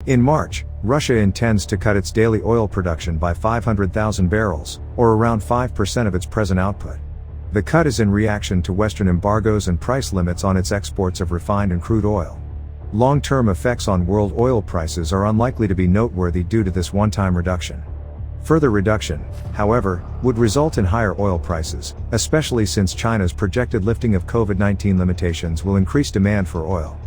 In March, Russia intends to cut its daily oil production by 500,000 barrels, or around 5% of its present output. The cut is in reaction to Western embargoes and price limits on its exports of refined and crude oil. Long-term effects on world oil prices are unlikely to be noteworthy due to this one-time reduction. Further reduction, however, would result in higher oil prices, especially since China's projected lifting of COVID-19 limitations will increase demand for oil.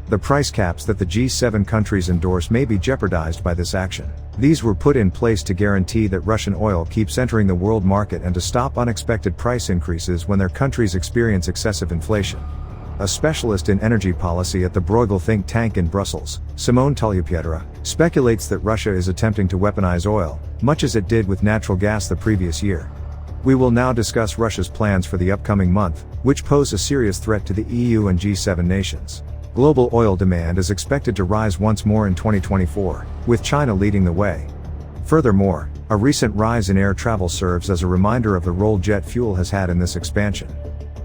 The price caps that the G7 countries endorse may be jeopardized by this action. These were put in place to guarantee that Russian oil keeps entering the world market and to stop unexpected price increases when their countries experience excessive inflation. A specialist in energy policy at the Bruegel think tank in Brussels, Simone Tullier, speculates that Russia is attempting to weaponize oil, much as it did with natural gas the previous year. We will now discuss Russia's plans for the upcoming month, which pose a serious threat to the EU and G7 nations. Global oil demand is expected to rise once more in 2024, with China leading the way. Furthermore, a recent rise in air travel serves as a reminder of the role jet fuel has had in this expansion.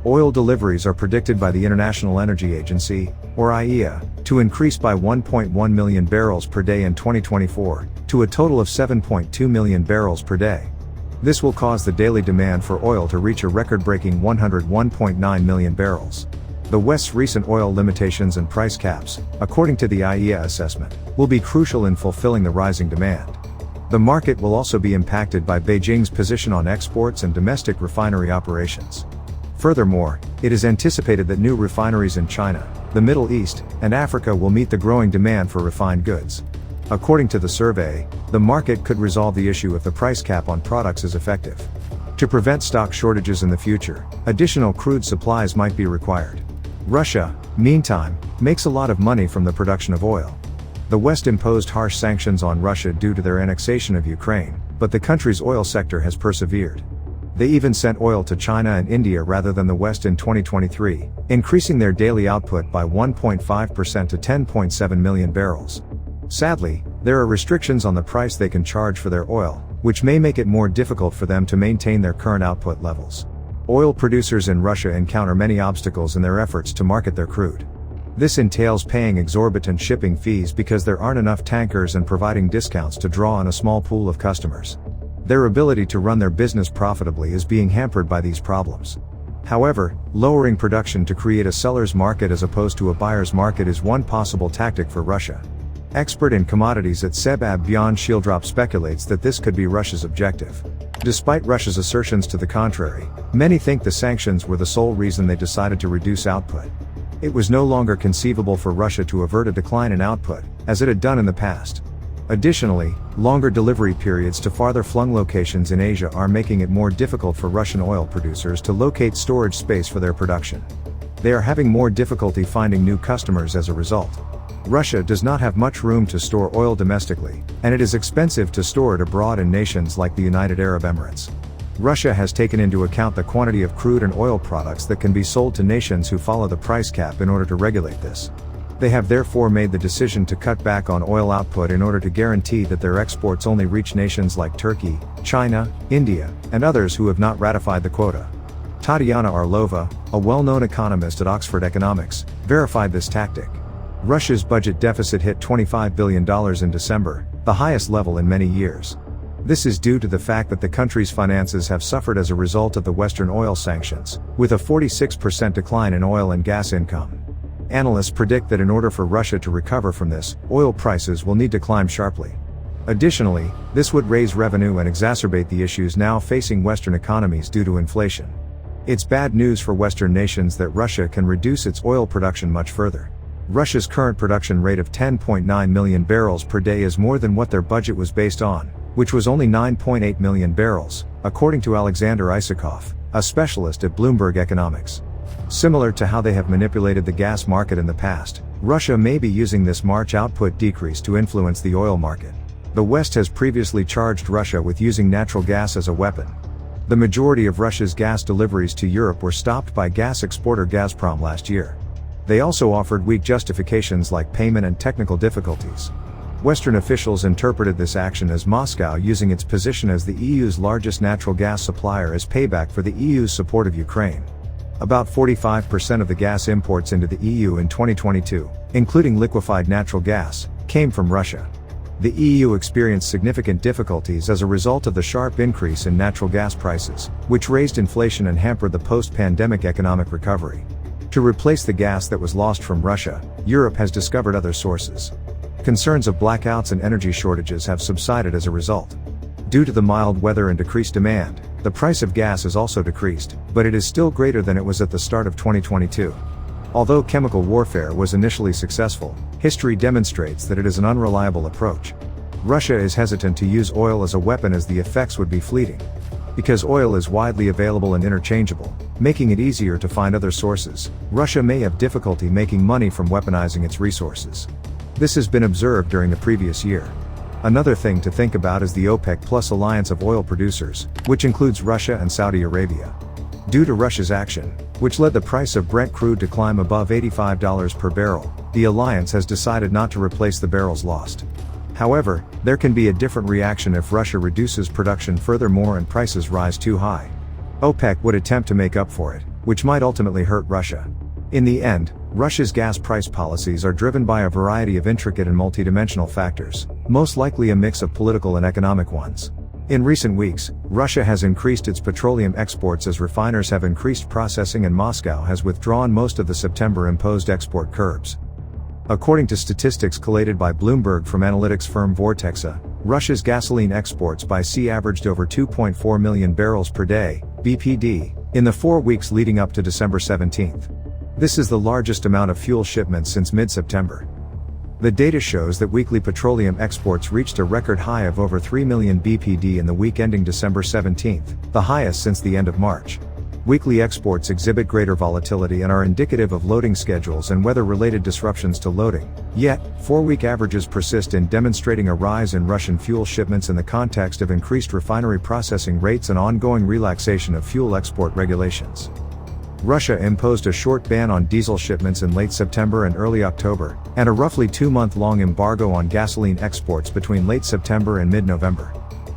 Oil deliveries are predicted by the International Energy Agency, or IEA, to increase by 1.1 million barrels per day in 2024, to a total of 7.2 million barrels per day. This will cause the daily demand for oil to reach a record-breaking 101.9 million barrels. The West's recent oil limitations and price caps, according to the IEA assessment, will be crucial in fulfilling the rising demand. The market will also be impacted by Beijing's position on exports and domestic refinery operations. Furthermore, it is anticipated that new refineries in China, the Middle East, and Africa will meet the growing demand for refined goods. According to the survey, the market could resolve the issue if the price cap on products is effective. To prevent stock shortages in the future, additional crude supplies might be required. Russia, meantime, makes a lot of money from the production of oil. The West imposed harsh sanctions on Russia due to their annexation of Ukraine, but the country's oil sector has persevered. They even sent oil to China and India rather than the West in 2023, increasing their daily output by 1.5% to 10.7 million barrels. Sadly, there are restrictions on the price they can charge for their oil, which may make it more difficult for them to maintain their current output levels. Oil producers in Russia encounter many obstacles in their efforts to market their crude. This entails paying exorbitant shipping fees because there aren't enough tankers and providing discounts to draw on a small pool of customers. Their ability to run their business profitably is being hampered by these problems. However, lowering production to create a seller's market as opposed to a buyer's market is one possible tactic for Russia. Expert in commodities at Sebab Beyond Shieldrop speculates that this could be Russia's objective. Despite Russia's assertions to the contrary, many think the sanctions were the sole reason they decided to reduce output. It was no longer conceivable for Russia to avert a decline in output, as it had done in the past. Additionally, longer delivery periods to farther-flung locations in Asia are making it more difficult for Russian oil producers to locate storage space for their production. They are having more difficulty finding new customers as a result. Russia does not have much room to store oil domestically, and it is expensive to store it abroad in nations like the United Arab Emirates. Russia has taken into account the quantity of crude and oil products that can be sold to nations who follow the price cap in order to regulate this. They have therefore made the decision to cut back on oil output in order to guarantee that their exports only reach nations like Turkey, China, India, and others who have not ratified the quota. Tatiana Arlova, a well-known economist at Oxford Economics, verified this tactic. Russia's budget deficit hit $25 billion in December, the highest level in many years. This is due to the fact that the country's finances have suffered as a result of the Western oil sanctions, with a 46% decline in oil and gas income. Analysts predict that in order for Russia to recover from this, oil prices will need to climb sharply. Additionally, this would raise revenue and exacerbate the issues now facing Western economies due to inflation. It's bad news for Western nations that Russia can reduce its oil production much further. Russia's current production rate of 10.9 million barrels per day is more than what their budget was based on, which was only 9.8 million barrels, according to Alexander Isakov, a specialist at Bloomberg Economics. Similar to how they have manipulated the gas market in the past, Russia may be using this March output decrease to influence the oil market. The West has previously charged Russia with using natural gas as a weapon. The majority of Russia's gas deliveries to Europe were stopped by gas exporter Gazprom last year. They also offered weak justifications like payment and technical difficulties. Western officials interpreted this action as Moscow using its position as the EU's largest natural gas supplier as payback for the EU's support of Ukraine. About 45% of the gas imports into the EU in 2022, including liquefied natural gas, came from Russia. The EU experienced significant difficulties as a result of the sharp increase in natural gas prices, which raised inflation and hampered the post-pandemic economic recovery. To replace the gas that was lost from Russia, Europe has discovered other sources. Concerns of blackouts and energy shortages have subsided as a result. Due to the mild weather and decreased demand, the price of gas has also decreased, but it is still greater than it was at the start of 2022. Although chemical warfare was initially successful, history demonstrates that it is an unreliable approach. Russia is hesitant to use oil as a weapon as the effects would be fleeting. Because oil is widely available and interchangeable, making it easier to find other sources, Russia may have difficulty making money from weaponizing its resources. This has been observed during the previous year. Another thing to think about is the OPEC Plus alliance of oil producers, which includes Russia and Saudi Arabia. Due to Russia's action, which led the price of Brent crude to climb above $85 per barrel, the alliance has decided not to replace the barrels lost. However, there can be a different reaction if Russia reduces production furthermore and prices rise too high. OPEC would attempt to make up for it, which might ultimately hurt Russia. In the end, Russia's gas price policies are driven by a variety of intricate and multidimensional factors, most likely a mix of political and economic ones. In recent weeks, Russia has increased its petroleum exports as refiners have increased processing and Moscow has withdrawn most of the September imposed export curbs. According to statistics collated by Bloomberg from analytics firm Vortexa, Russia's gasoline exports by sea averaged over 2.4 million barrels per day, BPD, in the 4 weeks leading up to December 17. This is the largest amount of fuel shipments since mid-September. The data shows that weekly petroleum exports reached a record high of over 3 million BPD in the week ending December 17, the highest since the end of March. Weekly exports exhibit greater volatility and are indicative of loading schedules and weather-related disruptions to loading. Yet, 4-week averages persist in demonstrating a rise in Russian fuel shipments in the context of increased refinery processing rates and ongoing relaxation of fuel export regulations. Russia imposed a short ban on diesel shipments in late September and early October, and a roughly 2-month-long embargo on gasoline exports between late September and mid-November.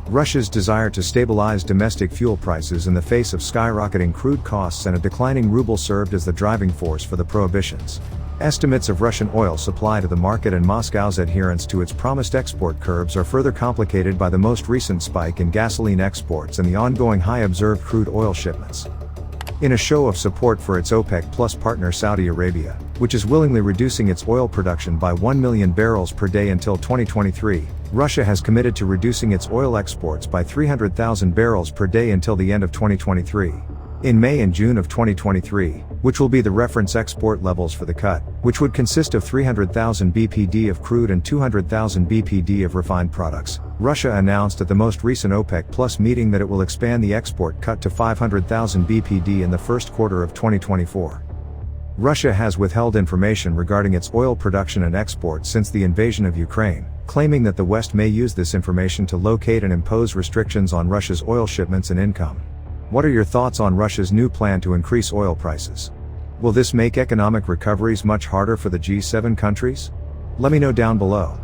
Russia's desire to stabilize domestic fuel prices in the face of skyrocketing crude costs and a declining ruble served as the driving force for the prohibitions. Estimates of Russian oil supply to the market and Moscow's adherence to its promised export curbs are further complicated by the most recent spike in gasoline exports and the ongoing high observed crude oil shipments. In a show of support for its OPEC Plus partner Saudi Arabia, which is willingly reducing its oil production by 1 million barrels per day until 2023, Russia has committed to reducing its oil exports by 300,000 barrels per day until the end of 2023. In May and June of 2023, which will be the reference export levels for the cut, which would consist of 300,000 BPD of crude and 200,000 BPD of refined products, Russia announced at the most recent OPEC Plus meeting that it will expand the export cut to 500,000 BPD in the first quarter of 2024. Russia has withheld information regarding its oil production and exports since the invasion of Ukraine, claiming that the West may use this information to locate and impose restrictions on Russia's oil shipments and income. What are your thoughts on Russia's new plan to increase oil prices? Will this make economic recoveries much harder for the G7 countries? Let me know down below.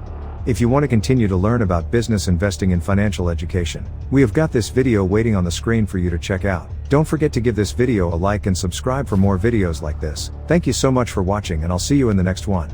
If you want to continue to learn about business investing and financial education, we have got this video waiting on the screen for you to check out. Don't forget to give this video a like and subscribe for more videos like this. Thank you so much for watching and I'll see you in the next one.